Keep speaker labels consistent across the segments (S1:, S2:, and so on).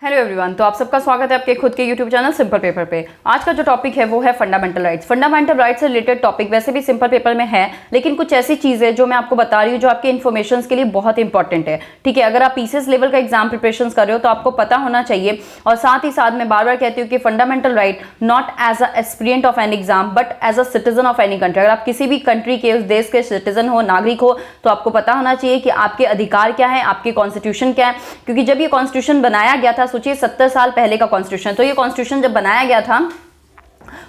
S1: Hello everyone, तो आप सबका स्वागत है आपके खुद के यूट्यूब चैनल सिंपल पेपर पे। आज का जो टॉपिक है वो है फंडामेंटल राइट्स। फंडामेंटल राइट्स से रिलेटेड टॉपिक वैसे भी सिंपल पेपर में है, लेकिन कुछ ऐसी चीज़ें जो मैं आपको बता रही हूँ जो आपके इन्फॉर्मेशन के लिए बहुत इंपॉर्टेंट है। ठीक है, अगर आप पीसीएस लेवल का एग्जाम प्रिपरेशन कर रहे हो तो आपको पता होना चाहिए। और साथ ही साथ मैं बार बार कहती हूँ कि fundamental right not as a aspirant of an exam but as a citizen of any country. अगर आप किसी भी कंट्री के, उस देश के सिटीजन हो, नागरिक हो, तो आपको पता होना चाहिए कि आपके अधिकार क्या है, आपकी कॉन्स्टिट्यूशन क्या है। क्योंकि जब ये कॉन्स्टिट्यूशन बनाया गया था, सोचिए 70 साल पहले का कॉन्स्टिट्यूशन, तो ये कॉन्स्टिट्यूशन जब बनाया गया था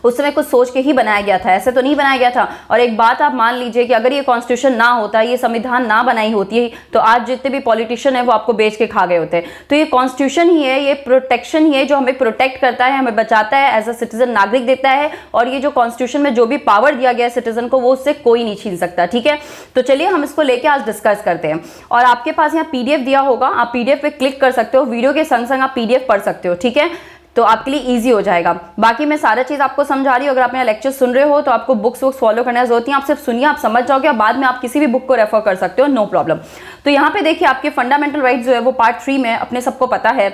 S1: उस समय कुछ सोच के ही बनाया गया था, ऐसे तो नहीं बनाया गया था। और एक बात आप मान लीजिए कि अगर ये कॉन्स्टिट्यूशन ना होता, ये संविधान ना बनाई होती, तो आज जितने भी पॉलिटिशियन है वो आपको बेच के खा गए होते। तो ये कॉन्स्टिट्यूशन ही है, ये प्रोटेक्शन ही है जो हमें प्रोटेक्ट करता है, हमें बचाता है, एज अ सिटीजन नागरिक देता है। और ये जो कॉन्स्टिट्यूशन में जो भी पावर दिया गया है सिटीजन को, वो उससे कोई नहीं छीन सकता। ठीक है, तो चलिए हम इसको लेके आज डिस्कस करते हैं। और आपके पास यहाँ पीडीएफ दिया होगा, आप पीडीएफ पे क्लिक कर सकते हो, वीडियो के संग संग आप पीडीएफ पढ़ सकते हो। ठीक है, तो आपके लिए इजी हो जाएगा। बाकी मैं सारा चीज आपको समझा रही हूँ। अगर आप मेरा लेक्चर सुन रहे हो तो आपको बुक्स फॉलो करने की जरूरत नहीं है, आप सिर्फ सुनिए, आप समझ जाओगे और बाद में आप किसी भी बुक को रेफर कर सकते हो, नो प्रॉब्लम। तो यहाँ पे देखिए आपके फंडामेंटल राइट्स जो है वो पार्ट 3 में अपने सबको पता है,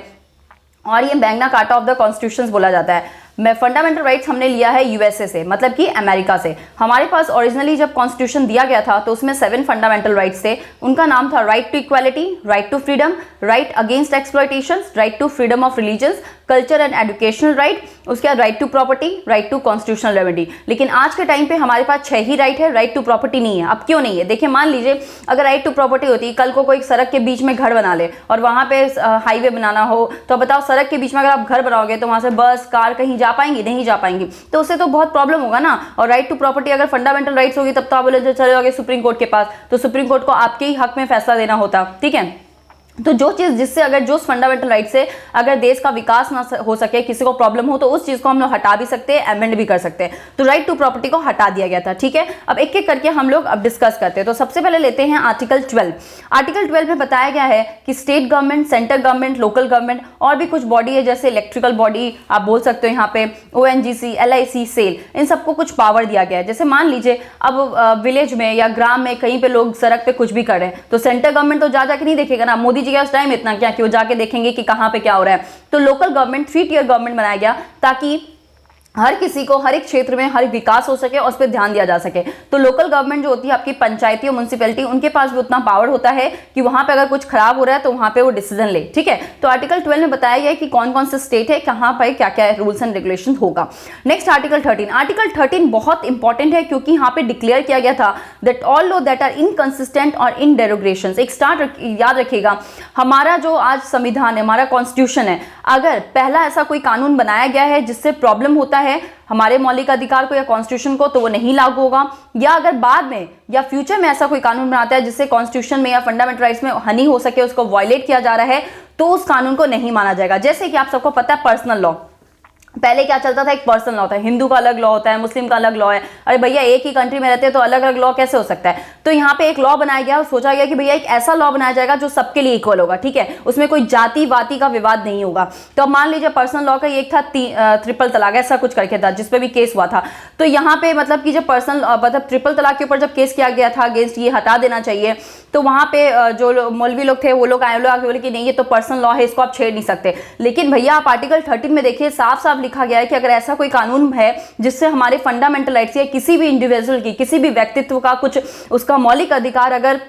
S1: और ये Magna carta of the constitutions बोला जाता है। मैं फंडामेंटल राइट्स हमने लिया है यूएसए से, मतलब कि अमेरिका से। हमारे पास ओरिजिनली जब कॉन्स्टिट्यूशन दिया गया था तो उसमें 7 फंडामेंटल राइट्स थे। उनका नाम था right to equality, right to freedom, right against exploitation, right to freedom of religions, culture and educational right, उसके बाद right to property, right to constitutional remedy. लेकिन आज के टाइम पे हमारे पास 6 ही राइट है, राइट टू प्रॉपर्टी नहीं है। अब क्यों नहीं है? देखिए, मान लीजिए अगर राइट टू प्रॉपर्टी होती, कल को कोई सड़क के बीच में घर बना ले और वहां पे हाईवे बनाना हो, तो बताओ सड़क के बीच में अगर आप घर बनाओगे तो वहां से बस कार कहीं जा पाएंगी? नहीं जा पाएंगी। तो उससे तो बहुत प्रॉब्लम होगा ना। और राइट टू प्रॉपर्टी अगर फंडामेंटल राइट्स होगी तब तो आप बोले चले जाओगे सुप्रीम कोर्ट के पास, तो सुप्रीम कोर्ट को आपके ही हक में फैसला देना होता। ठीक है, तो जो चीज जिससे अगर जो फंडामेंटल राइट से अगर देश का विकास ना हो सके, किसी को प्रॉब्लम हो, तो उस चीज को हम लोग हटा भी सकते हैं, अमेंड भी कर सकते हैं। तो राइट टू प्रॉपर्टी को हटा दिया गया था। ठीक है, अब एक एक करके हम लोग अब डिस्कस करते हैं। तो सबसे पहले लेते हैं आर्टिकल 12। आर्टिकल 12 में बताया गया है कि state government, central government, local government और भी कुछ बॉडी है, जैसे इलेक्ट्रिकल बॉडी आप बोल सकते हो, यहाँ पे ओएनजीसी, एलआईसी, सेल, इन सबको कुछ पावर दिया गया है। जैसे मान लीजिए अब विलेज में या ग्राम में कहीं पे लोग सड़क पे कुछ भी कर रहे हैं, तो सेंट्रल गवर्नमेंट तो जा जाके नहीं देखेगा ना। मोदी जी का उस टाइम इतना क्या कि वो जाके देखेंगे कि कहां पे क्या हो रहा है। तो लोकल गवर्नमेंट 3 टियर गवर्नमेंट बनाया गया ताकि हर किसी को हर एक क्षेत्र में हर विकास हो सके और उस पर ध्यान दिया जा सके। तो लोकल गवर्नमेंट जो होती है आपकी पंचायती और म्युनिसिपैलिटी, उनके पास भी उतना पावर होता है कि वहां पे अगर कुछ खराब हो रहा है तो वहां पे वो डिसीजन ले। ठीक है, तो आर्टिकल 12 में बताया गया है कि कौन कौन से स्टेट है, कहां पर क्या क्या रूल्स एंड रेगुलेशन होगा। Next article 13। आर्टिकल 13 बहुत इंपॉर्टेंट है क्योंकि यहाँ पे डिक्लेयर किया गया था that all law that are inconsistent और इन डेरोगेशंस। एक स्टार्ट याद रखिएगा, हमारा जो आज संविधान है, हमारा कॉन्स्टिट्यूशन है, अगर पहला ऐसा कोई कानून बनाया गया है जिससे प्रॉब्लम होता है हमारे मौलिक अधिकार को या कॉन्स्टिट्यूशन को, तो वो नहीं लागू होगा। या अगर बाद में या फ्यूचर में ऐसा कोई कानून बनाता है जिससे कॉन्स्टिट्यूशन में या फंडामेंटल राइट्स में हानि हो सके, उसको वायलेट किया जा रहा है, तो उस कानून को नहीं माना जाएगा। जैसे कि आप सबको पता है पर्सनल लॉ, पहले क्या चलता था, एक पर्सनल लॉ था, हिंदू का अलग लॉ होता है, मुस्लिम का अलग लॉ है। अरे भैया एक ही कंट्री में रहते हैं तो अलग अलग लॉ कैसे हो सकता है? तो यहाँ पे एक लॉ बनाया गया और सोचा गया कि भैया एक ऐसा लॉ बनाया जाएगा जो सबके लिए इक्वल होगा। ठीक है, उसमें कोई जाति वाति का विवाद नहीं होगा। तो अब मान लीजिए पर्सनल लॉ का एक था ट्रिपल तलाक, ऐसा कुछ करके था जिसपे भी केस हुआ था। तो यहाँ पे मतलब कि जब पर्सनल मतलब ट्रिपल तलाक के ऊपर जब केस किया गया था अगेंस्ट ये हटा देना चाहिए, तो वहां पे जो मौलवी लोग थे वो लोग आए, लोग आके बोले कि नहीं ये तो पर्सनल लॉ है, इसको आप छेड़ नहीं सकते। लेकिन भैया आप आर्टिकल 13 में देखिए साफ साफ लिखा गया है कि अगर ऐसा कोई कानून है जिससे हमारे फंडामेंटल राइट्स या किसी भी इंडिविजुअल की, किसी भी व्यक्तित्व का कुछ उसका मौलिक अधिकार अगर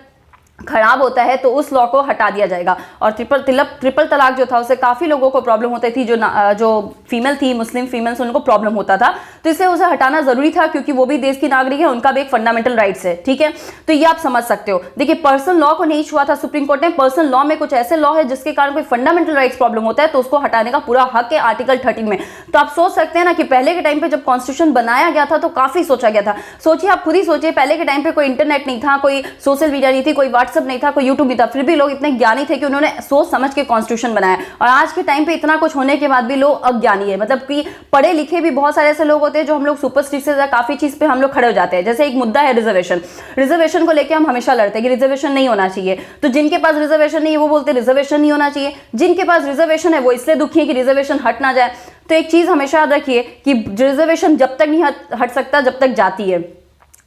S1: खराब होता है तो उस लॉ को हटा दिया जाएगा। और ट्रिपल तलाक जो था उससे काफी लोगों को प्रॉब्लम होती थी, जो फीमेल थी, मुस्लिम फीमेल्स, उनको प्रॉब्लम होता था। तो इसलिए उसे हटाना जरूरी था क्योंकि वो भी देश की नागरिक है, उनका भी एक फंडामेंटल राइट्स है। ठीक है, तो ये आप समझ सकते हो। देखिए पर्सनल लॉ को नहीं छुआ था सुप्रीम कोर्ट ने। पर्सनल लॉ में कुछ ऐसे लॉ है जिसके कारण कोई फंडामेंटल राइट्स प्रॉब्लम होता है तो उसको हटाने का पूरा हक है आर्टिकल 13 में। तो आप सोच सकते हैं ना कि पहले के टाइम पे जब कॉन्स्टिट्यूशन बनाया गया था तो काफी सोचा गया था। सोचिए, आप खुद ही सोचिए, पहले के टाइम पे कोई इंटरनेट नहीं था, कोई सोशल मीडिया नहीं थी, कोई व्हाट्सएप नहीं था, कोई यूट्यूब नहीं था, फिर भी लोग इतने ज्ञानी थे कि उन्होंने सोच समझ के कॉन्स्टिट्यूशन बनाया। और आज के टाइम पे इतना कुछ होने के बाद भी लोग अज्ञानी है, मतलब कि पढ़े लिखे भी बहुत सारे ऐसे लोग होते हैं जो हम लोग सुपरस्टिशियस या काफी चीज पे हम लोग खड़े हो जाते हैं। जैसे एक मुद्दा है रिजर्वेशन, रिजर्वेशन को लेकर हम हमेशा लड़ते हैं कि रिजर्वेशन नहीं होना चाहिए। तो जिनके पास रिजर्वेशन नहीं है वो बोलते हैं रिजर्वेशन नहीं होना चाहिए, जिनके पास रिजर्वेशन है वो इसलिए दुखी है कि रिजर्वेशन हट ना जाए। तो एक चीज हमेशा याद रखिए कि रिजर्वेशन जब तक नहीं हट सकता जब तक जाती है।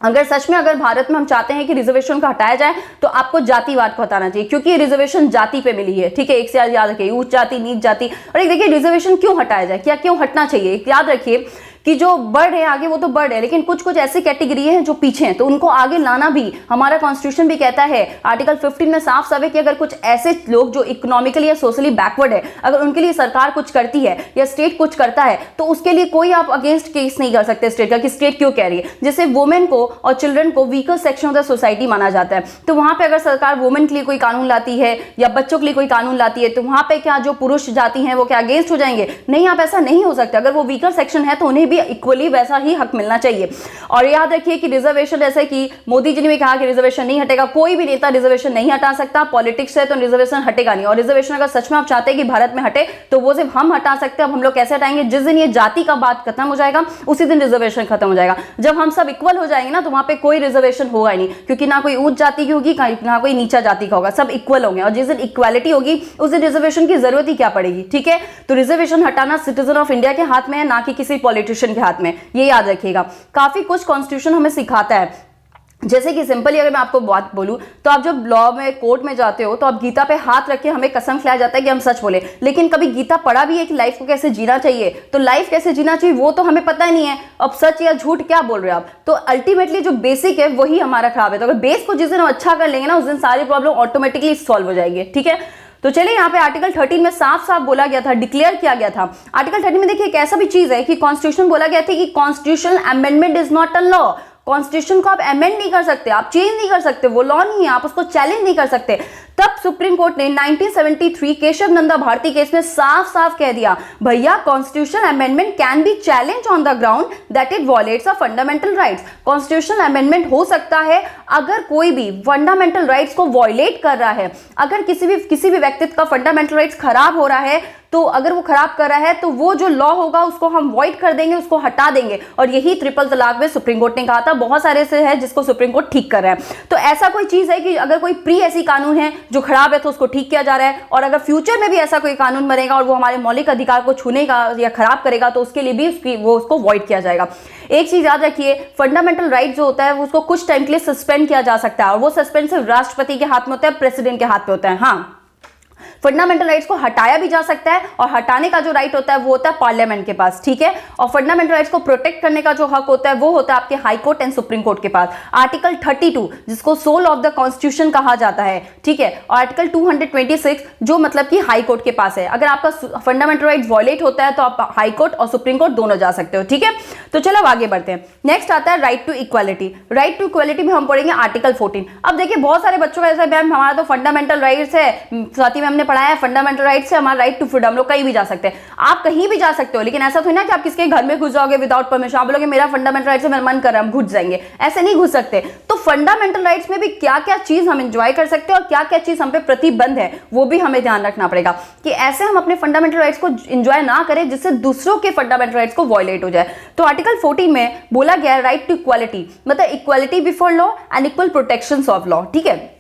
S1: अगर सच में अगर भारत में हम चाहते हैं कि रिजर्वेशन को हटाया जाए तो आपको जातिवाद को हटाना चाहिए, क्योंकि ये रिजर्वेशन जाति पे मिली है, ठीक है। एक से याद रखिए, उच्च जाति, नीच जाति। और एक देखिए रिजर्वेशन क्यों हटाया जाए, क्या क्यों हटना चाहिए। एक याद रखिए कि जो बढ़ रहे हैं आगे वो तो बढ़ रहे हैं, लेकिन कुछ कुछ ऐसी कैटेगरी हैं जो पीछे हैं, तो उनको आगे लाना भी हमारा कॉन्स्टिट्यूशन भी कहता है। आर्टिकल 15 में साफ साफ है कि अगर कुछ ऐसे लोग जो इकोनॉमिकली या सोशली बैकवर्ड है, अगर उनके लिए सरकार कुछ करती है या स्टेट कुछ करता है तो उसके लिए कोई आप अगेंस्ट केस नहीं कर सकते स्टेट का कि स्टेट क्यों कह रही है। जैसे वुमेन को और चिल्ड्रन को weaker section of the society माना जाता है, तो वहां पर अगर सरकार वुमेन के लिए कोई कानून लाती है या बच्चों के लिए कोई कानून लाती है तो वहां पर क्या जो पुरुष जाति है वो क्या अगेंस्ट हो जाएंगे? नहीं, आप ऐसा नहीं हो सकता। अगर वो वीकर सेक्शन है तो उन्हें भी इक्वली वैसा ही हक मिलना चाहिए। और याद रखिए कि रिजर्वेशन, जैसे कि मोदी जी ने भी कहा कि रिजर्वेशन नहीं हटेगा, कोई भी नेता रिजर्वेशन नहीं हटा सकता, पॉलिटिक्स है तो रिजर्वेशन हटेगा नहीं। और रिजर्वेशन अगर सच में आप चाहते हैं कि भारत में हटे तो वो सिर्फ हम हटा सकते हैं। अब हम लोग कैसे हटाएंगे? जिस दिन ये जाति का बात खत्म हो जाएगा उसी दिन रिजर्वेशन खत्म हो जाएगा। जब हम सब इक्वल हो जाएंगे ना तो वहां पे कोई रिजर्वेशन होगा ही नहीं, क्योंकि ना कोई उच्च जाति की होगी ना कोई नीचा जाति का होगा, सब इक्वल होंगे। और जिस दिन इक्वालिटी होगी उस दिन रिजर्वेशन की जरूरत ही क्या पड़ेगी, ठीक है। तो रिजर्वेशन हटाना सिटीजन ऑफ इंडिया के हाथ में है, ना कि किसी पॉलिटिशियन के हाथ में, ये याद रखिएगा। काफी कुछ कॉन्स्टिट्यूशन हमें सिखाता है। जैसे कि सिंपली अगर मैं आपको बात बोलूं तो आप जब लॉ में कोर्ट में जाते हो तो आप गीता पे हाथ रख के हमें कसम खिलाया जाता है कि हम सच बोले, लेकिन कभी गीता पढ़ा भी है कि लाइफ को कैसे जीना चाहिए? तो लाइफ कैसे जीना चाहिए वो तो हमें पता ही नहीं है। अब सच या झूठ क्या बोल रहे हो आप? तो अल्टीमेटली जो बेसिक है वही हमारा खराब है। तो अगर बेस को जिस दिन हम अच्छा कर लेंगे ना उस दिन सारी प्रॉब्लम ऑटोमेटिकली सॉल्व हो जाएगी, ठीक है। तो चलिए यहाँ पे आर्टिकल 13 में साफ साफ बोला गया था, डिक्लेयर किया गया था। आर्टिकल 13 में देखिए एक ऐसा भी चीज है कि कॉन्स्टिट्यूशन बोला गया था कि constitutional amendment is not a law. Constitution को आप अमेंड नहीं कर सकते, आप चेंज नहीं कर सकते, वो लॉ नहीं है, आप उसको चैलेंज नहीं कर सकते। तब सुप्रीम कोर्ट ने 1973 केशव नंदा भारती केस में साफ साफ कह दिया, भैया constitution amendment can be challenge on the ground that it wallets a fundamental rights. Constitution amendment हो सकता है अगर कोई भी फंडामेंटल राइट्स को वॉयलेट कर रहा है, अगर किसी भी व्यक्तित्व का फंडामेंटल राइट्स खराब हो रहा है, तो अगर वो खराब कर रहा है तो वो जो लॉ होगा उसको हम वॉइड कर देंगे, उसको हटा देंगे। और यही ट्रिपल तलाक में सुप्रीम कोर्ट ने कहा था, बहुत सारे से है जिसको सुप्रीम कोर्ट ठीक कर रहा है। तो ऐसा कोई चीज है कि अगर कोई प्री ऐसी कानून है जो खराब है तो उसको ठीक किया जा रहा है, और अगर फ्यूचर में भी ऐसा कोई कानून बनेगा और वो हमारे मौलिक अधिकार को छूने का या खराब करेगा तो उसके लिए भी उसको वॉइड किया जाएगा। एक चीज याद रखिए, फंडामेंटल राइट जो होता है उसको कुछ टाइम के लिए सस्पेंड किया जा सकता है, और वो सस्पेंड सिर्फ राष्ट्रपति के हाथ में होता है, प्रेसिडेंट के हाथ में होता है। हाँ, फंडामेंटल राइट्स को हटाया भी जा सकता है, और हटाने का जो राइट होता है वो होता है पार्लियामेंट के पास, ठीक है। और फंडामेंटल राइट्स को प्रोटेक्ट करने का जो हक होता है वो होता है आपके high court and supreme court के पास। आर्टिकल 32 जिसको सोल ऑफ द कॉन्स्टिट्यूशन कहा जाता है, ठीक है। और आर्टिकल 226 जो मतलब कि हाई कोर्ट के पास है। अगर आपका फंडामेंटल राइट वॉयलेट होता है तो आप हाई कोर्ट और सुप्रीम कोर्ट दोनों जा सकते हो, ठीक है। तो चलो अब आगे बढ़ते हैं। नेक्स्ट आता है right to equality. Right to equality में हम पढ़ेंगे आर्टिकल 14। अब देखिए बहुत सारे बच्चों का ऐसा, मैम हमारा तो फंडामेंटल राइट्स है, साथ ही में हमने पढ़ाया है फंडामेंटल राइट से हमारा राइट टू फ्रीडम, हम लोग कहीं भी जा सकते हैं। आप कहीं भी जा सकते हो, लेकिन ऐसा तो ना कि आप किसके घर में घुस जाओगे विदाउट परमिशन, आप बोलोगे मेरा फंडामेंटल राइट से मेरा मन कर रहा है हम घुस जाएंगे, ऐसे नहीं घुस सकते। तो फंडामेंटल राइट्स में भी क्या क्या चीज हम एंजॉय कर सकते हैं और क्या क्या चीज हम पे प्रतिबंध है वो भी हमें ध्यान रखना पड़ेगा, कि ऐसे हम अपने फंडामेंटल राइट्स को एंजॉय ना करें जिससे दूसरों के फंडामेंटल राइट्स को वॉयलेट हो जाए। तो आर्टिकल 14 में बोला गया है राइट टू इक्वालिटी, मतलब equality before law and equal protections of law, ठीक है।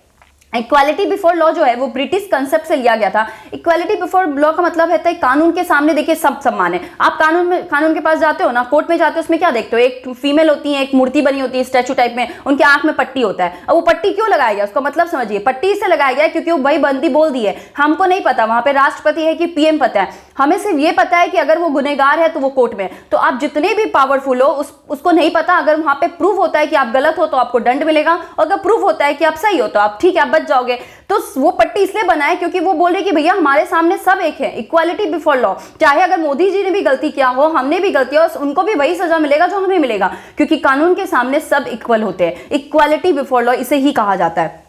S1: इक्वालिटी बिफोर लॉ जो है वो ब्रिटिश कंसेप्ट से लिया गया था। इक्वालिटी बिफोर लॉ का मतलब है कानून के सामने देखिए सब समान है। आप कानून के पास जाते हो ना, कोर्ट में जाते हो, उसमें क्या देखते हो, एक फीमेल होती है, एक मूर्ति बनी होती है स्टैचू टाइप में, उनके आंख में पट्टी होता है। अब वो पट्टी क्यों लगाया गया उसका मतलब समझिए, पट्टी इससे लगाया गया क्योंकि वो भाई बंदी बोल दी है, हमको नहीं पता वहां पे राष्ट्रपति है कि पीएम पता है, हमें सिर्फ ये पता है कि अगर वो गुनहगार है तो वो कोर्ट में। तो आप जितने भी पावरफुल हो उसको नहीं पता, अगर वहां पे प्रूफ होता है कि आप गलत हो तो आपको दंड मिलेगा, और अगर प्रूफ होता है कि आप सही हो तो आप ठीक है आप बच जाओगे। तो वो पट्टी इसलिए बनाए क्योंकि वो बोल रहे कि भैया हमारे सामने सब एक है, इक्वालिटी बिफोर लॉ। चाहे अगर मोदी जी ने भी गलती किया हो, हमने भी गलती हो, उनको भी वही सजा मिलेगा जो हमें मिलेगा, क्योंकि कानून के सामने सब इक्वल होते हैं। इक्वालिटी बिफोर लॉ इसे ही कहा जाता है।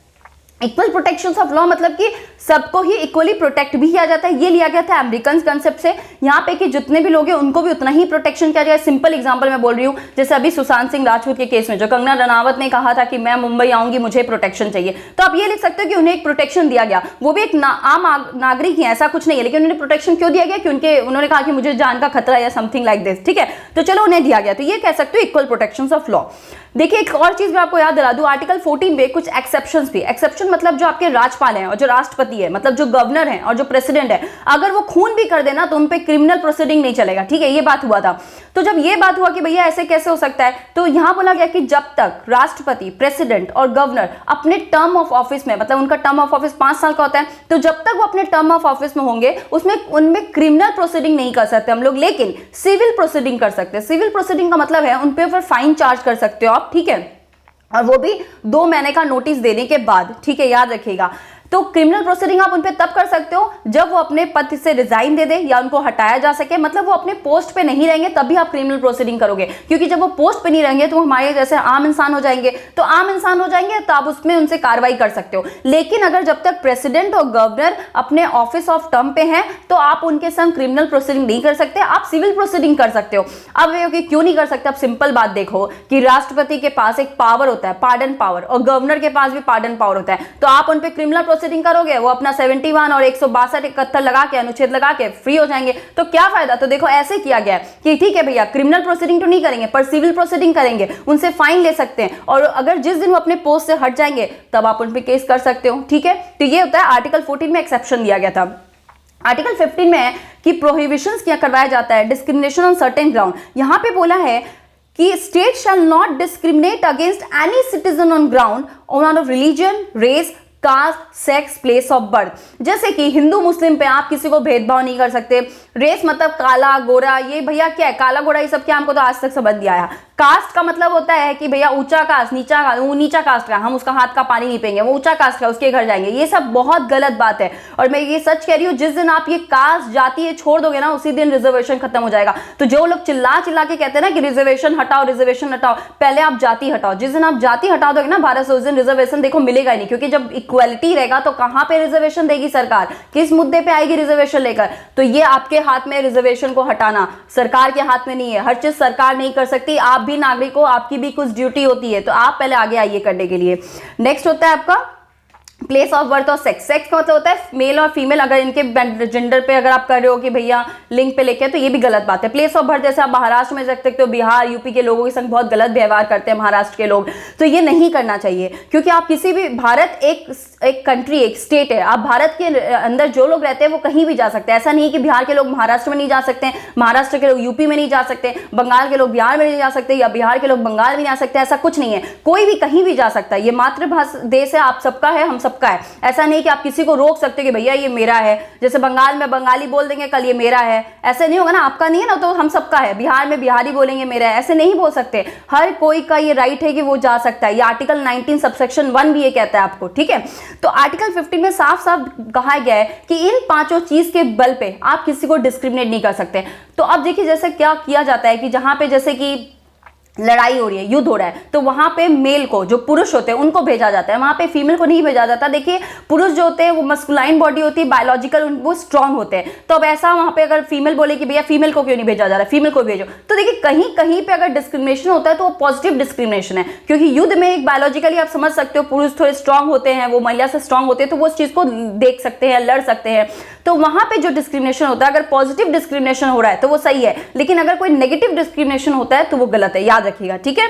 S1: इक्वल प्रोटेक्शन ऑफ लॉ मतलब कि सबको ही इक्वली प्रोटेक्ट भी किया जाता है। ये लिया गया था अमेरिकन कंसेप्ट से, यहाँ पे कि जितने भी लोग हैं उनको भी उतना ही प्रोटेक्शन किया जाए। सिंपल एग्जांपल मैं बोल रही हूँ, जैसे अभी सुशांत सिंह राजपूत के केस में जो कंगना रनावत ने कहा था कि मैं मुंबई आऊंगी मुझे प्रोटेक्शन चाहिए, तो आप ये लिख सकते हो कि उन्हें एक प्रोटेक्शन दिया गया। वो भी एक आम नागरिक ही, ऐसा कुछ नहीं है, लेकिन उन्हें प्रोटेक्शन क्यों दिया गया, क्योंकि उन्होंने कहा कि मुझे जान का खतरा या समथिंग लाइक दिस, ठीक है। तो चलो उन्हें दिया गया, तो ये कह सकते हो इक्वल प्रोटेक्शन ऑफ लॉ। देखिए एक और चीज मैं आपको याद दिला दूं, आर्टिकल 14 में कुछ एक्सेप्शन सुदर्शन मतलब जो आपके राज्यपाल हैं और जो राष्ट्रपति है, मतलब जो गवर्नर है और जो प्रेसिडेंट है, अगर वो खून भी कर देना तो उन पे क्रिमिनल प्रोसीडिंग नहीं चलेगा, ठीक है, ये बात हुआ था। तो जब ये बात हुआ कि भैया ऐसे कैसे हो सकता है, तो यहां बोला गया कि जब तक राष्ट्रपति, प्रेसिडेंट और गवर्नर अपने टर्म ऑफ ऑफिस में, मतलब उनका टर्म ऑफ ऑफिस 5 साल का होता है, तो जब तक वो अपने टर्म ऑफ ऑफिस में होंगे उसमें उनमें क्रिमिनल प्रोसीडिंग नहीं कर सकते हम लोग, लेकिन सिविल प्रोसीडिंग कर सकते हैं। सिविल प्रोसीडिंग का मतलब है उन पे फिर फाइन चार्ज कर सकते हो आप, ठीक है, और वो भी 2 महीने का नोटिस देने के बाद, ठीक है, याद रखिएगा। तो क्रिमिनल प्रोसीडिंग आप उन पे तब कर सकते हो जब वो अपने पद से रिजाइन दे दे या उनको हटाया जा सके, मतलब वो अपने पोस्ट पे नहीं रहेंगे तभी आप क्रिमिनल प्रोसीडिंग करोगे, क्योंकि जब वो पोस्ट पे नहीं रहेंगे तो हमारे जैसे आम इंसान हो जाएंगे, तो आम इंसान हो जाएंगे तो आप उसमें उनसे कार्रवाई कर सकते हो। लेकिन अगर जब तक प्रेसिडेंट और गवर्नर अपने ऑफिस ऑफ टर्म पे हैं तो आप उनके संग क्रिमिनल प्रोसीडिंग नहीं कर सकते, आप सिविल प्रोसीडिंग कर सकते हो। अब ये क्यों नहीं कर सकते, अब सिंपल बात देखो कि राष्ट्रपति के पास एक पावर होता है, पार्डन पावर, और गवर्नर के पास भी पार्डन पावर होता है, तो आप उन पे क्रिमिनल प्रोसीडिंग करोगे, वो अपना 71 और 162 इकहत्तर लगा के, अनुच्छेद लगा के फ्री हो जाएंगे, तो क्या फायदा। तो देखो ऐसे किया गया है कि ठीक है भैया क्रिमिनल प्रोसीडिंग तो नहीं करेंगे पर सिविल प्रोसीडिंग करेंगे, उनसे फाइन ले सकते हैं, और अगर जिस दिन वो अपने पोस्ट से हट जाएंगे तब आप उन पे केस कर सकते हो, ठीक है। तो ये होता है आर्टिकल 14 में एक्सेप्शन दिया गया था। आर्टिकल 15 में है कि प्रोहिबिशंस क्या करवाया जाता है, डिस्क्रिमिनेशन ऑन सर्टेन ग्राउंड। यहां पे बोला है कि state shall not discriminate against any citizen on ground of religion, race, caste, sex, place of birth. जैसे कि हिंदू मुस्लिम पे आप किसी को भेदभाव नहीं कर सकते, रेस मतलब काला गोरा, ये भैया क्या है, काला गोरा ये सब क्या हमको तो आज तक समझ नहीं आया। कास्ट का मतलब होता है कि भैया ऊंचा कास्ट, नीचा कास्ट का, हम उसका हाथ का पानी नहीं पिएंगे, वो ऊंचा कास्ट का उसके घर जाएंगे, ये सब बहुत गलत बात है। और मैं ये सच कह रही हूँ, जिस दिन आप ये कास्ट जाति ये छोड़ दोगे ना उसी दिन रिजर्वेशन खत्म हो जाएगा। तो जो लोग चिल्ला चिल्ला के कहते हैं ना कि रिजर्वेशन हटाओ, रिजर्वेशन हटाओ, पहले आप जाति हटाओ। जिस दिन आप जाति हटा दोगे ना भारत से, उस दिन रिजर्वेशन देखो मिलेगा ही नहीं, क्योंकि जब इक्वालिटी रहेगा तो कहां पे रिजर्वेशन देगी सरकार, किस मुद्दे पे आएगी रिजर्वेशन लेकर। तो ये आपके हाथ में, रिजर्वेशन को हटाना सरकार के हाथ में नहीं है, हर चीज सरकार नहीं कर सकती, आप भी नागरिक हो, आपकी भी कुछ ड्यूटी होती है, तो आप पहले आगे आइए करने के लिए। नेक्स्ट होता है आपका प्लेस ऑफ बर्थ और सेक्स। सेक्स का मतलब होता है मेल और फीमेल, अगर इनके जेंडर पे अगर आप कर रहे हो कि भैया लिंग पे लेके, तो ये भी गलत बात है। प्लेस ऑफ बर्थ जैसे आप महाराष्ट्र में देख सकते हो, बिहार यूपी के लोगों के संग बहुत गलत व्यवहार करते हैं महाराष्ट्र के लोग, तो ये नहीं करना चाहिए, क्योंकि आप किसी भी, भारत एक कंट्री, एक स्टेट है, आप भारत के अंदर जो लोग रहते हैं वो कहीं भी जा सकते हैं। ऐसा नहीं है कि बिहार के लोग महाराष्ट्र में नहीं जा सकते, महाराष्ट्र के लोग यूपी में नहीं जा सकते, बंगाल के लोग बिहार में नहीं जा सकते, या बिहार के लोग बंगाल में नहीं जा सकते, ऐसा कुछ नहीं है, कोई भी कहीं भी जा सकता है। ये मातृभाषा देश है, आप सबका है, हम सबका है, ऐसा नहीं कि आप किसी को रोक सकते कि भैया ये मेरा है। जैसे बंगाल में बंगाली बोल देंगे कल ये मेरा है, ऐसे नहीं होगा ना, आपका नहीं है ना तो हम सबका है। बिहार में बिहारी बोलेंगे मेरा है, ऐसे नहीं बोल सकते, हर कोई का ये राइट है कि वो जा सकता है। ये आर्टिकल 19 सबसेक्शन 1 भी ये कहता है आपको, ठीक है। तो आर्टिकल 15 में साफ साफ कहा गया है कि इन 5 चीज के बल पे आप किसी को डिस्क्रिमिनेट नहीं कर सकते। तो अब देखिए जैसे क्या किया जाता है कि जहां पे जैसे कि लड़ाई हो रही है, युद्ध हो रहा है, तो वहां पे मेल को, जो पुरुष होते हैं उनको भेजा जाता है, वहां पे फीमेल को नहीं भेजा जाता। देखिए पुरुष जो होते हैं वो मस्कुलाइन बॉडी होती है, बायोलॉजिकल वो स्ट्रांग होते हैं, तो अब ऐसा वहां पे अगर फीमेल बोले कि भैया फीमेल को क्यों नहीं भेजा जा रहा है, फीमेल को भेजो, तो देखिए कहीं कहीं पे अगर डिस्क्रिमिनेशन होता है तो वो पॉजिटिव डिस्क्रिमिनेशन है, क्योंकि युद्ध में एक बायोलॉजिकली आप समझ सकते हो पुरुष थोड़े स्ट्रांग होते हैं, वो महिला से स्ट्रांग होते हैं, तो वो उस चीज को देख सकते हैं, लड़ सकते हैं। तो वहां पे जो डिस्क्रिमिनेशन होता है, अगर पॉजिटिव डिस्क्रिमिनेशन हो रहा है तो वो सही है, लेकिन अगर कोई नेगेटिव डिस्क्रिमिनेशन होता है तो वो गलत है, याद रखिएगा, ठीक है।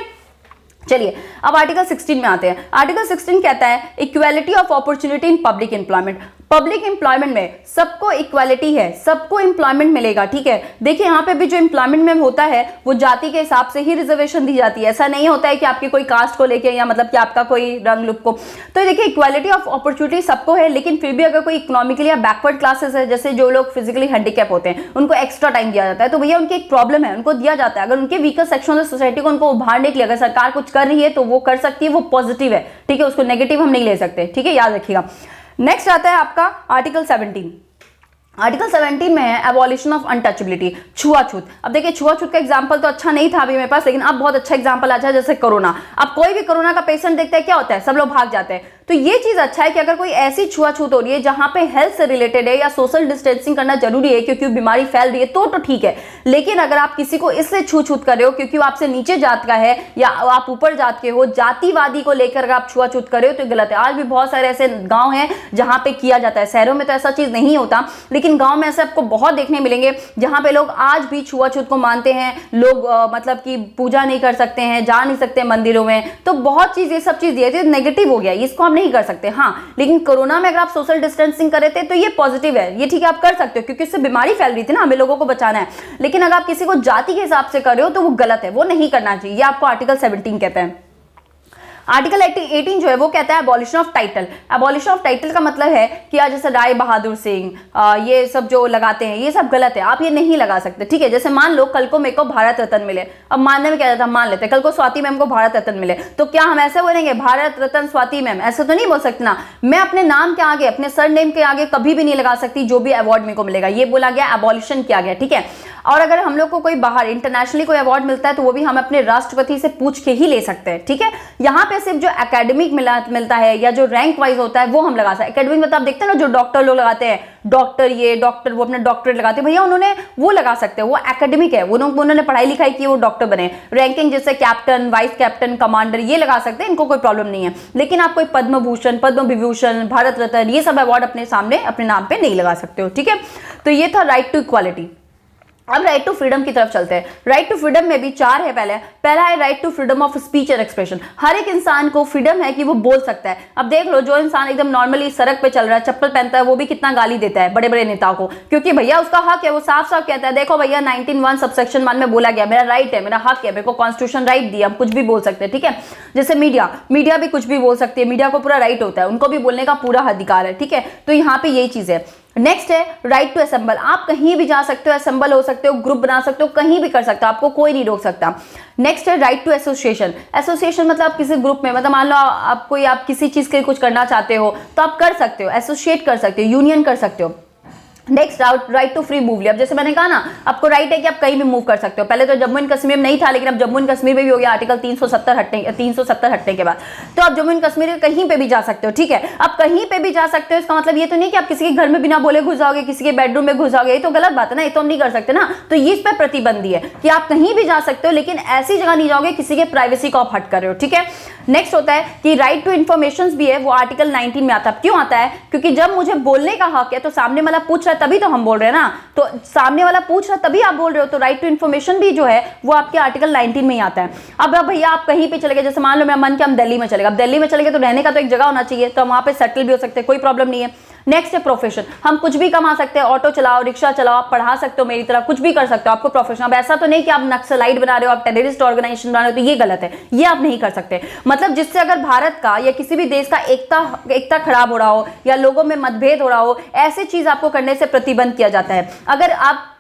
S1: चलिए अब आर्टिकल 16 में आते हैं। आर्टिकल 16 कहता है equality of opportunity in public employment. Public employment में सबको इक्वालिटी है, सबको एम्प्लॉयमेंट मिलेगा, ठीक है। देखिए यहाँ पे भी जो एम्प्लॉयमेंट में होता है वो जाति के हिसाब से ही रिजर्वेशन दी जाती है, ऐसा नहीं होता है कि आपकी कोई कास्ट को लेके या मतलब कि आपका कोई रंग रूप को। तो देखिए इक्वालिटी ऑफ अपॉर्चुनिटी सबको है, लेकिन फिर भी अगर कोई इकोनॉमिकली या बैकवर्ड क्लासेस है, जैसे जो लोग फिजिकली हैंडीकैप होते हैं उनको एक्स्ट्रा टाइम दिया जाता है, तो भैया उनकी एक प्रॉब्लम है, उनको दिया जाता है। अगर उनके वीकर सेक्शन ऑफ सोसाइटी को उनको उभारने के लिए अगर सरकार कुछ कर रही है तो वो कर सकती है, वो पॉजिटिव है, ठीक है, उसको नेगेटिव हम नहीं ले सकते, ठीक है, याद रखिएगा। नेक्स्ट आता है आपका आर्टिकल 17। आर्टिकल 17 में है एबॉलिशन ऑफ अनटचेबिलिटी, छुआछूत। अब देखिए छुआछूत का एग्जांपल तो अच्छा नहीं था अभी मेरे पास, लेकिन अब बहुत अच्छा एग्जांपल आ जाए, जैसे कोरोना। अब कोई भी कोरोना का पेशेंट देखता है क्या होता है, सब लोग भाग जाते हैं। तो ये चीज अच्छा है कि अगर कोई ऐसी छुआछूत हो रही है जहां पे हेल्थ से रिलेटेड है या सोशल डिस्टेंसिंग करना जरूरी है क्योंकि बीमारी फैल रही है तो ठीक है, लेकिन अगर आप किसी को इसलिए छूछूत कर रहे हो क्योंकि वो आपसे नीचे जात का है या आप ऊपर जात के हो, जातिवादी को लेकर अगर आप छुआछूत कर रहे हो तो गलत है। आज भी बहुत सारे ऐसे गांव हैं जहां पे किया जाता है, शहरों में तो ऐसा चीज नहीं होता, लेकिन गांव में ऐसे आपको बहुत देखने मिलेंगे जहां पे लोग आज भी छुआछूत को मानते हैं। लोग मतलब कि पूजा नहीं कर सकते हैं, जा नहीं सकते मंदिरों में, तो बहुत चीज ये सब चीज नेगेटिव हो गया, इसको आप हम नहीं कर सकते। हाँ, लेकिन कोरोना में अगर आप सोशल डिस्टेंसिंग कर रहे थे तो ये पॉजिटिव है, ये ठीक है, आप कर सकते हो, क्योंकि उससे बीमारी फैल रही थी ना, हमें लोगों को बचाना है। लेकिन अगर आप किसी को जाति के हिसाब से कर रहे हो तो वो गलत है, वो नहीं करना चाहिए। ये आपको आर्टिकल 17 कहता है। आर्टिकल 18 जो है वो कहता है abolition of title. Abolition of title का मतलब है कि आज जैसे राय बहादुर सिंह ये सब जो लगाते हैं ये सब गलत है, आप ये नहीं लगा सकते, ठीक है। जैसे मान लो कल को मेरे को भारत रत्न मिले, अब मानने में क्या जाता है, मान लेते हैं कल को स्वाति मैम को भारत रत्न मिले, तो क्या हम ऐसे बोलेंगे भारत रत्न स्वाति मैम, ऐसे तो नहीं बोल सकते ना। मैं अपने नाम के आगे, अपने सरनेम के आगे कभी भी नहीं लगा सकती जो भी अवार्ड मेरे को मिलेगा, ये बोला गया, एबॉलिशन किया गया, ठीक है। और अगर हम लोग को कोई बाहर इंटरनेशनली कोई अवार्ड मिलता है तो वो भी हम अपने राष्ट्रपति से पूछ के ही ले सकते हैं, ठीक है। यहाँ पे सिर्फ जो एकेडमिक मिलता है या जो रैंक वाइज होता है वो हम लगा सकते हैं। एकेडमिक मतलब आप देखते हैं ना जो डॉक्टर लोग लगाते हैं, डॉक्टर ये डॉक्टर वो अपने डॉक्टरेट लगाते हैं, भैया उन्होंने वो लगा सकते हैं, वो एकेडमिक है, उन्होंने पढ़ाई लिखाई की, वो डॉक्टर बने। रैंकिंग जैसे कैप्टन, वाइस कैप्टन, कमांडर ये लगा सकते हैं, इनको कोई प्रॉब्लम नहीं है। लेकिन आप कोई पद्म भूषण, पद्म विभूषण, भारत रत्न ये सब अवार्ड अपने सामने अपने नाम पे नहीं लगा सकते हो, ठीक है। तो ये था राइट टू इक्वालिटी। अब राइट टू फ्रीडम की तरफ चलते हैं। राइट टू फ्रीडम में भी 4 है। पहला है right to freedom of speech and expression. हर एक इंसान को फ्रीडम है कि वो बोल सकता है। अब देख लो जो इंसान एकदम नॉर्मली सड़क पे चल रहा है, चप्पल पहनता है, वो भी कितना गाली देता है बड़े बड़े नेताओं को, क्योंकि भैया उसका हक है, वो साफ साफ कहता है देखो भैया 19(1) सबसेक्शन 1 में बोला गया, मेरा राइट है, मेरा हक है, मेरे को कॉन्स्टिट्यूशन राइट दिया, हम कुछ भी बोल सकते हैं, ठीक है। जैसे मीडिया भी कुछ भी बोल सकती है, मीडिया को पूरा राइट होता है, उनको भी बोलने का पूरा अधिकार है, ठीक है। तो यहाँ पे यही चीज है। नेक्स्ट है राइट टू असेंबल। आप कहीं भी जा सकते हो, असेंबल हो सकते हो, ग्रुप बना सकते हो, कहीं भी कर सकते हो, आपको कोई नहीं रोक सकता। नेक्स्ट है राइट टू एसोसिएशन। एसोसिएशन मतलब आप किसी ग्रुप में, मतलब मान लो आप किसी चीज के कुछ करना चाहते हो तो आप कर सकते हो, एसोसिएट कर सकते हो, यूनियन कर सकते हो। नेक्स्ट राइट टू फ्री मूवली। अब जैसे मैंने कहा ना, आपको राइट है कि आप कहीं भी मूव कर सकते हो। पहले तो जम्मू एंड कश्मीर में नहीं था, लेकिन अब जम्मू एंड कश्मीर में भी हो गया आर्टिकल 370 हटने के बाद। तो आप जम्मू एंड कश्मीर में कहीं पे भी जा सकते हो, ठीक है। आप कहीं पे भी जा सकते हो, इसका मतलब ये तो नहीं कि आप किसी के घर में बिना बोले घुस जाओगे, किसी के बेडरूम में घुस जाओगे, ये तो गलत बात है ना, ये तो हम नहीं कर सकते ना। तो ये इस पर प्रतिबंधी है कि आप कहीं भी जा सकते हो, लेकिन ऐसी जगह नहीं जाओगे किसी के प्राइवेसी को आप हट कर रहे हो, ठीक है। नेक्स्ट होता है कि राइट टू इन्फॉर्मेशन भी है, वो आर्टिकल 19 में आता है। क्यों आता है? क्योंकि जब मुझे बोलने का हक है तो सामने वाला पूछ रहा है तभी तो हम बोल रहे हैं ना, तो सामने वाला पूछ रहा है तभी आप बोल रहे हो, तो राइट टू इन्फॉर्मेशन भी जो है वो आपके आर्टिकल 19 में ही आता है। अब भैया आप कहीं पे चले गए, जैसे मान लो मेरा मन कि हम दिल्ली में चले गए, अब दिल्ली में चले गए तो रहने का तो एक जगह होना चाहिए, तो हम वहां पे सेटल भी हो सकते हैं, कोई प्रॉब्लम नहीं है। नेक्स्ट है प्रोफेशन। हम कुछ भी कमा सकते हैं, ऑटो चलाओ, रिक्शा चलाओ, आप पढ़ा सकते हो, मेरी तरह कुछ भी कर सकते हो, आपको प्रोफेशन। अब ऐसा तो नहीं कि आप नक्सलाइट बना रहे हो, आप टेररिस्ट ऑर्गेनाइजेशन बना रहे हो, तो ये गलत है, ये आप नहीं कर सकते। मतलब जिससे अगर भारत का या किसी भी देश का एकता खराब हो रहा हो या लोगों में मतभेद हो रहा हो, ऐसी चीज आपको करने से प्रतिबंध किया जाता है। अगर आप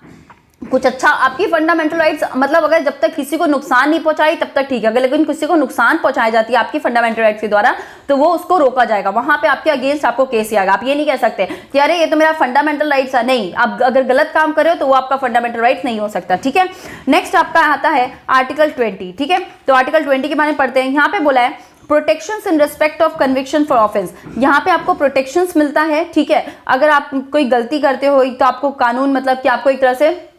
S1: कुछ अच्छा, आपकी फंडामेंटल राइट्स मतलब अगर जब तक किसी को नुकसान नहीं पहुंचाई तब तक ठीक है, अगर लेकिन किसी को नुकसान पहुंचाई जाती है आपकी फंडामेंटल राइट्स के द्वारा तो वो उसको रोका जाएगा, वहां पे आपके अगेंस्ट आपको केस आएगा। आप ये नहीं कह सकते कि अरे ये तो मेरा फंडामेंटल राइट्स है, नहीं, आप अगर गलत काम कर रहे हो तो वो आपका फंडामेंटल राइट्स नहीं हो सकता, ठीक है। नेक्स्ट आपका आता है आर्टिकल 20, ठीक है। तो आर्टिकल 20 के बारे में पढ़ते हैं। यहाँ पे बोला है protections in respect of conviction for offence. यहाँ पे आपको प्रोटेक्शंस मिलता है, ठीक है। अगर आप कोई गलती करते हो तो आपको कानून, मतलब कि आपको एक तरह से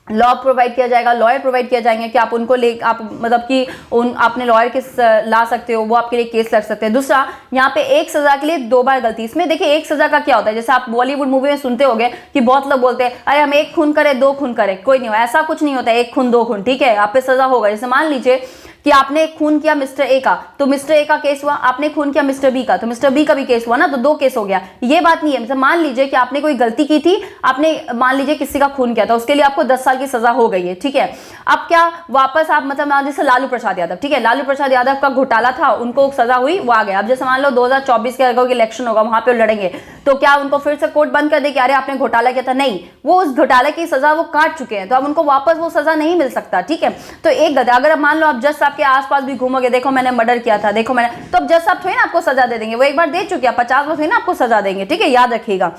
S1: लॉ प्रोवाइड किया जाएगा, लॉयर प्रोवाइड किया जाएंगे कि आप उनको आप मतलब कि आपने लॉयर के ला सकते हो, वो आपके लिए केस लड़ सकते हैं। दूसरा, यहाँ पे एक सजा के लिए 2 बार गलती। इसमें देखिए एक सजा का क्या होता है, जैसे आप बॉलीवुड मूवी में सुनते होंगे कि बहुत लोग बोलते हैं अरे हम 1 खून करें 2 खून करें, कोई नहीं हो, ऐसा कुछ नहीं होता है, 1 खून 2 खून, ठीक है। आप पे सजा होगा। जैसे मान लीजिए कि आपने खून किया मिस्टर ए का, तो मिस्टर ए का केस हुआ, आपने खून किया मिस्टर बी का, तो मिस्टर बी का भी केस हुआ ना, तो 2 केस हो गया। ये बात नहीं है। मतलब मान लीजिए कि आपने कोई गलती की थी, आपने मान लीजिए किसी का खून किया था, उसके लिए आपको 10 साल की सजा हो गई है, ठीक है। अब क्या वापस आप, मतलब जैसे लालू प्रसाद यादव, ठीक है, लालू प्रसाद यादव का घोटाला था, उनको सजा हुई, वो आ गया। अब जैसे मान लो 2024 के इलेक्शन होगा, वहां पे लड़ेंगे, तो क्या उनको फिर से कोर्ट बंद कर दे कि अरे आपने घोटाला किया था? नहीं, वो उस घोटाले की सजा वो काट चुके हैं, तो अब उनको वापस वो सजा नहीं मिल सकता, ठीक है। तो एक गधा, अगर मान लो आप जज साहब के आसपास भी घूमोगे, देखो मैंने मर्डर किया था, देखो मैंने, तो अब जज साहब थोड़ी ना आपको सजा दे देंगे, वो एक बार दे चुके हैं, 50 बार थोड़ी ना आपको सजा देंगे, ठीक है, याद रखिएगा।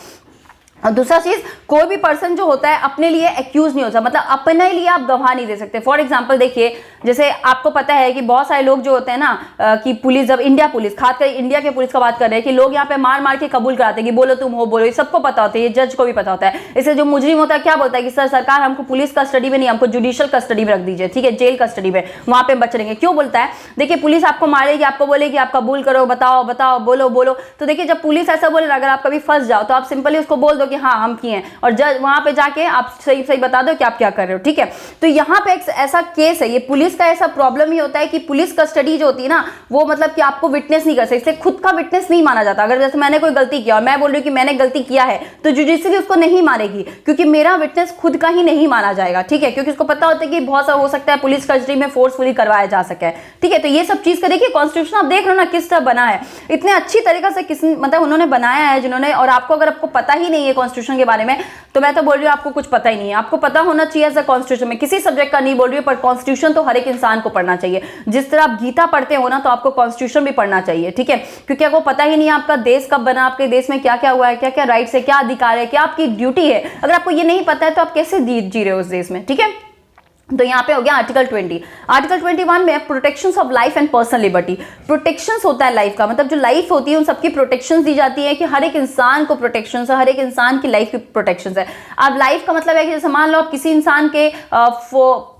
S1: और दूसरा चीज, कोई भी पर्सन जो होता है अपने लिए एक्यूज नहीं होता, मतलब अपने लिए आप गवाह नहीं दे सकते। फॉर एग्जांपल देखिए, जैसे आपको पता है कि बहुत सारे लोग जो होते हैं ना कि पुलिस, जब इंडिया पुलिस, खासकर इंडिया के पुलिस का बात कर रहे हैं, कि लोग यहाँ पे मार मार के कबूल कराते हैं कि बोलो तुम हो, बोलो, ये सबको पता होता है, ये जज को भी पता होता है। इससे जो मुजरिम होता है क्या बोलता है कि सर सरकार हमको पुलिस कस्टडी में नहीं, हमको जुडिशियल कस्टडी में रख दीजिए, ठीक है, जेल कस्टडी में, वहां पे बच रहेंगे। क्यों बोलता है? देखिए पुलिस आपको मारेगी, आपको बोलेगी आप कबूल करो, बताओ बताओ, बोलो बोलो, तो देखिए जब पुलिस ऐसा बोले, अगर आप कभी फंस जाओ तो आप सिंपली उसको बोल दो कि हाँ हम किए हैं, और जज वहां पे जाके आप सही सही बता दो कि आप क्या कर रहे हो, ठीक है। तो यहाँ पे एक ऐसा केस है, ये पुलिस पुलिस का ऐसा प्रॉब्लम ही होता है कि पुलिस कस्टडी जो होती है ना, वो मतलब कि आपको विटनेस नहीं कर सकते, इसलिए खुद का विटनेस नहीं माना जाता। अगर जैसे मैंने कोई गलती किया और मैं बोल रही हूँ कि मैंने गलती किया है, तो जुडिशरी उसको नहीं मानेगी, क्योंकि मेरा विटनेस खुद का ही नहीं माना जाएगा, ठीक है, क्योंकि उसको पता होता है कि बहुत सा हो सकता है पुलिस कस्टडी में फोर्सफुली करवाया जा सके, ठीक है। तो ये सब चीज का देखिए कॉन्स्टिट्यूशन आप देख रहे हो ना किस तरह बना है, इतने अच्छी तरीके से किस मतलब उन्होंने बनाया है जिन्होंने, और आपको अगर आपको पता ही नहीं है कॉन्स्टिट्यूशन के बारे में, तो मैं तो बोल रही हूँ आपको कुछ पता ही नहीं है। आपको पता होना चाहिए एज अ कॉन्स्टिट्यूशन में, किसी सब्जेक्ट का नहीं बोल रही हूँ, पर कॉन्स्टिट्यूशन तो हर एक इंसान को पढ़ना चाहिए। जिस तरह आप गीता पढ़ते हो ना, तो आपको कॉन्स्टिट्यूशन भी पढ़ना चाहिए, ठीक है, क्योंकि आपको पता ही नहीं है आपका देश कब बना, आपके देश में क्या क्या हुआ है, क्या क्या राइट्स है, क्या अधिकार है, क्या आपकी ड्यूटी है। अगर आपको ये नहीं पता है तो आप कैसे जी रहे हो उस देश में, ठीक है। तो यहाँ पे हो गया आर्टिकल 20। आर्टिकल 21 में protections of life and personal liberty. Protections होता है लाइफ का, मतलब जो लाइफ होती है उन सबकी प्रोटेक्शंस दी जाती है, कि हर एक इंसान को प्रोटेक्शंस है, हर एक इंसान की लाइफ की प्रोटेक्शंस है। अब लाइफ का मतलब है कि जैसे मान लो आप किसी इंसान के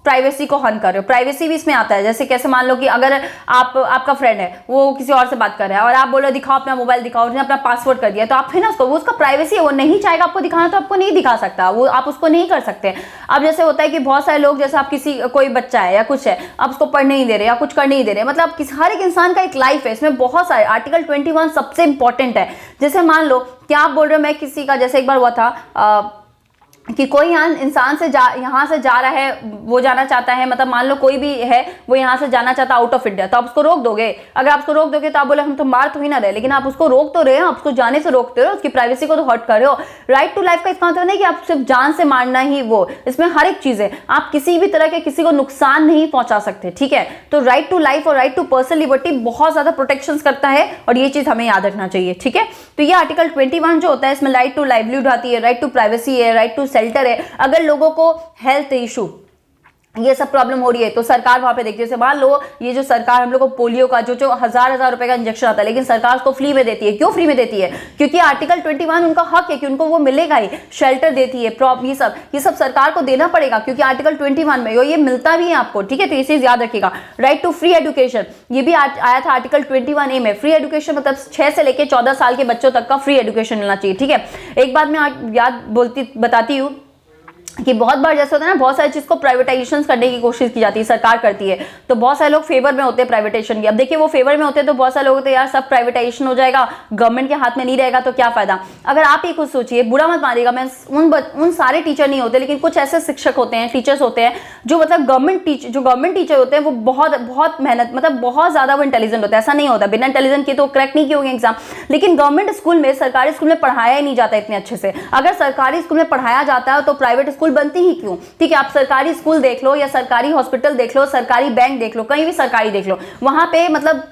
S1: प्राइवेसी को हर्न कर रहे हो, प्राइवेसी भी इसमें आता है। जैसे कैसे, मान लो कि अगर आपका फ्रेंड है, वो किसी और से बात कर रहा है और आप बोलो दिखाओ अपना मोबाइल दिखाओ, उसने अपना पासवर्ड कर दिया, तो आप फिर ना उसको, वो उसका प्राइवेसी है, वो नहीं चाहेगा आपको दिखाना तो आपको नहीं दिखा सकता, वो आप उसको नहीं कर सकते। अब जैसे होता है कि बहुत सारे लोग, जैसे आप किसी कोई बच्चा है या कुछ है, आप उसको पढ़ने नहीं दे रहे या कुछ करने नहीं दे रहे, मतलब हर एक इंसान का एक लाइफ है, इसमें बहुत सारे। आर्टिकल 21 सबसे इंपॉर्टेंट है। जैसे मान लो कि आप बोल रहे हो मैं किसी का, जैसे एक बार हुआ था कि कोई इंसान से यहाँ से जा रहा है, वो जाना चाहता है, मतलब मान लो कोई भी है वो यहाँ से जाना चाहता है आउट ऑफ इंडिया, तो आप उसको रोक दोगे? अगर आप उसको रोक दोगे तो आप बोले हम तो मार तो ही ना रहे, लेकिन आप उसको रोक तो रहे हो, आप उसको जाने से रोकते हो, उसकी प्राइवेसी को तो हर्ट कर रहे हो। राइट टू लाइफ का इसका मतलब नहीं कि आप सिर्फ जान से मारना ही, वो इसमें हर एक चीज है, आप किसी भी तरह के किसी को नुकसान नहीं पहुंचा सकते, ठीक है। तो राइट टू लाइफ और राइट टू पर्सनल लिबर्टी बहुत ज्यादा प्रोटेक्शन करता है, और ये चीज हमें याद रखना चाहिए, ठीक है। तो ये आर्टिकल 21 जो होता है, इसमें राइट टू लाइवलीहुड आती है, राइट टू प्राइवेसी है, राइट टू शेल्टर है। अगर लोगों को हेल्थ इशू, ये सब प्रॉब्लम हो रही है, तो सरकार वहां पे देखती है। जैसे मान लो ये जो सरकार हम लोग को पोलियो का जो हजार रुपए का इंजेक्शन आता है, लेकिन सरकार उसको फ्री में देती है। क्यों फ्री में देती है? क्योंकि आर्टिकल 21 उनका हक है कि उनको वो मिलेगा ही। शेल्टर देती है, ये सब सरकार को देना पड़ेगा, क्योंकि आर्टिकल 21 में ये मिलता भी है आपको, ठीक है। तो ये चीज याद रखिएगा। राइट टू फ्री एजुकेशन, ये भी आया था आर्टिकल 21A में। फ्री एजुकेशन मतलब 6 से लेकर 14 साल के बच्चों तक का फ्री एजुकेशन मिलना चाहिए, ठीक है। एक बात मैं बताती हूँ कि बहुत बार जैसे होता है ना, बहुत सारी चीज को प्राइवेटाइजेशन करने की कोशिश की जाती है, सरकार करती है, तो बहुत सारे लोग फेवर में होते हैं प्राइवेटाइजेशन की। अब देखिए वो फेवर में होते हैं तो बहुत सारे लोग होते हैं यार सब प्राइवेटाइजेशन हो जाएगा, गवर्नमेंट के हाथ में नहीं रहेगा तो क्या फायदा। अगर आप ये कुछ सोचिए, बुरा मत मानिएगा, मैं उन सारे टीचर नहीं होते, लेकिन कुछ ऐसे शिक्षक होते हैं, टीचर्स होते हैं जो मतलब गवर्नमेंट टीचर होते हैं, वो बहुत मेहनत, मतलब बहुत ज्यादा वो इंटेलिजेंट होता है। ऐसा नहीं होता बिना इंटेलिजेंट के तो क्रैक नहीं किए होंगे एग्जाम, लेकिन गवर्नमेंट स्कूल में, सरकारी स्कूल में पढ़ाया ही नहीं जाता इतने अच्छे से। अगर सरकारी स्कूल में पढ़ाया जाता है तो प्राइवेट स्कूल बनती ही क्यों, ठीक है। आप सरकारी स्कूल देख लो या सरकारी हॉस्पिटल देख लो, सरकारी बैंक देख लो, कहीं भी सरकारी देख लो, वहां पे मतलब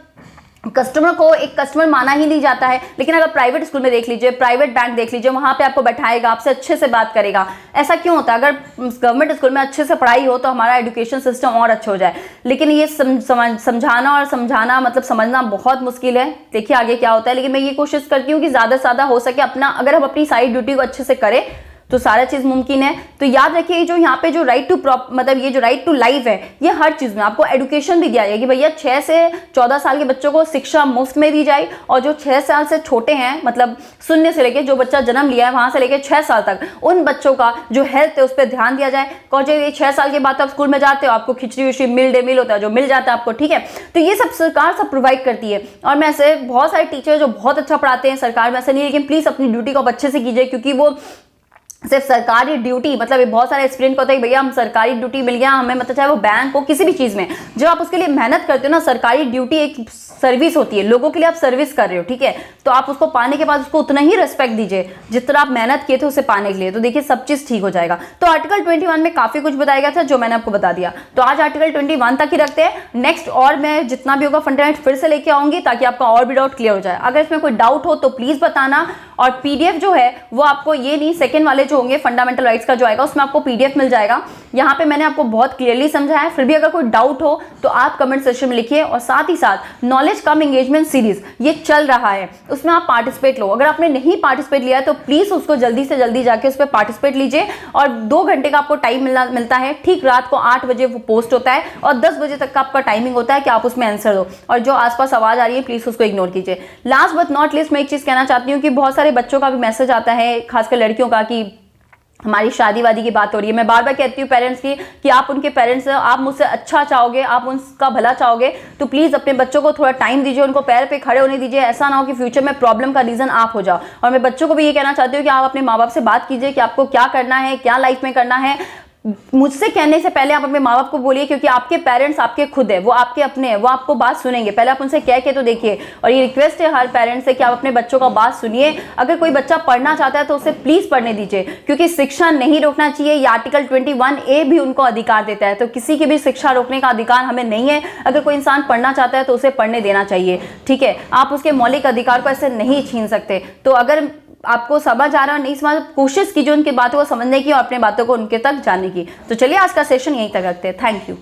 S1: कस्टमर को एक कस्टमर माना ही नहीं जाता है। लेकिन अगर प्राइवेट स्कूल में देख लीजिए, प्राइवेट बैंक देख लीजिए, वहां पे आपको बैठाएगा, आपसे अच्छे से बात करेगा। ऐसा क्यों होता है? अगर गवर्नमेंट स्कूल में अच्छे से पढ़ाई हो तो हमारा एजुकेशन सिस्टम और अच्छा हो जाए, लेकिन ये समझाना मतलब समझना बहुत मुश्किल है। देखिए आगे क्या होता है, लेकिन मैं ये कोशिश करती हूँ कि ज्यादा से ज्यादा हो सके अपना, अगर हम अपनी सारी ड्यूटी को अच्छे से करें तो सारा चीज मुमकिन है। तो याद रखिए जो यहाँ पे जो राइट टू मतलब ये जो राइट टू लाइफ है, ये हर चीज में आपको एडुकेशन भी दिया जाए कि भैया 6 से 14 साल के बच्चों को शिक्षा मुफ्त में दी जाए, और जो 6 साल से छोटे हैं, मतलब शून्य से लेके जो बच्चा जन्म लिया है वहां से लेके 6 साल तक, उन बच्चों का जो हेल्थ है उस पर ध्यान दिया जाए। और जो ये 6 साल के बाद आप स्कूल में जाते हो, आपको खिचड़ी विचड़ी मिड डे मील होता है जो मिल जाता है आपको, ठीक है। तो ये सब सरकार सब प्रोवाइड करती है। और मैं ऐसे बहुत सारे टीचर जो बहुत अच्छा पढ़ाते हैं सरकार में, ऐसा नहीं, लेकिन प्लीज अपनी ड्यूटी को आप अच्छे से कीजिए, क्योंकि वो सिर्फ सरकारी ड्यूटी, मतलब बहुत सारे स्टूडेंट को होता है भैया हम सरकारी ड्यूटी मिल गया हमें, मतलब चाहे वो बैंक हो, किसी भी चीज में जब आप उसके लिए मेहनत करते हो ना, सरकारी ड्यूटी एक सर्विस होती है, लोगों के लिए आप सर्विस कर रहे हो, ठीक है। तो आप उसको पाने के बाद उसको उतना ही रिस्पेक्ट दीजिए जितना आप मेहनत किए थे उसे पाने के लिए, तो देखिए सब चीज ठीक हो जाएगा। तो आर्टिकल 21 में काफी कुछ बताया गया था जो मैंने आपको बता दिया। तो आज आर्टिकल 21 तक ही रखते हैं, नेक्स्ट और मैं जितना भी होगा फंडामेंट फिर से लेके आऊंगी ताकि आपका और भी डाउट क्लियर हो जाए। अगर इसमें कोई डाउट हो तो प्लीज बताना, और पीडीएफ जो है वो आपको ये नहीं, सेकंड वाले जो होंगे फंडामेंटल राइट्स का जो आएगा उसमें आपको पीडीएफ मिल जाएगा। यहाँ पे मैंने आपको बहुत क्लियरली समझाया है, फिर भी अगर कोई डाउट हो तो आप कमेंट सेक्शन में लिखिए। और साथ ही साथ नॉलेज कम एंगेजमेंट सीरीज ये चल रहा है, उसमें आप पार्टिसिपेट लो। अगर आपने नहीं पार्टिसिपेट लिया है तो प्लीज उसको जल्दी से जल्दी जाके उस पर पार्टिसिपेट लीजिए। और 2 घंटे का आपको टाइम मिलता है, ठीक रात को 8 बजे वो पोस्ट होता है और 10 बजे तक का आपका टाइमिंग होता है कि आप उसमें आंसर दो। और जो आसपास आवाज आ रही है प्लीज उसको इग्नोर कीजिए। लास्ट बट नॉट लीस्ट मैं एक चीज कहना चाहती हूँ कि बहुत सारे बच्चों का भी मैसेज आता है, खासकर लड़कियों का, कि हमारी शादी वादी की बात हो रही है। मैं बार बार कहती हूँ पेरेंट्स की कि आप उनके पेरेंट्स हैं, आप मुझसे अच्छा चाहोगे, आप उनका भला चाहोगे, तो प्लीज़ अपने बच्चों को थोड़ा टाइम दीजिए, उनको पैर पे खड़े होने दीजिए। ऐसा ना हो कि फ्यूचर में प्रॉब्लम का रीज़न आप हो जाओ। और मैं बच्चों को भी ये कहना चाहती हूँ कि आप अपने माँ बाप से बात कीजिए कि आपको क्या करना है, क्या लाइफ में करना है। मुझसे कहने से पहले आप अपने माँ बाप को बोलिए, क्योंकि आपके पेरेंट्स आपके खुद है, वो आपके अपने हैं, वो आपको बात सुनेंगे। पहले आप उनसे कह के तो देखिए। और ये रिक्वेस्ट है हर पेरेंट्स से कि आप अपने बच्चों का बात सुनिए। अगर कोई बच्चा पढ़ना चाहता है तो उसे प्लीज पढ़ने दीजिए, क्योंकि शिक्षा नहीं रोकना चाहिए। ये आर्टिकल 21A भी उनको अधिकार देता है, तो किसी की भी शिक्षा रोकने का अधिकार हमें नहीं है। अगर कोई इंसान पढ़ना चाहता है तो उसे पढ़ने देना चाहिए, ठीक है। आप उसके मौलिक अधिकार को ऐसे नहीं छीन सकते। तो अगर आपको समझ आ रहा है, नहीं समझ, कोशिश कीजिए उनकी बातों को समझने की और अपने बातों को उनके तक जानने की। तो चलिए आज का सेशन यहीं तक रखते हैं। Thank you.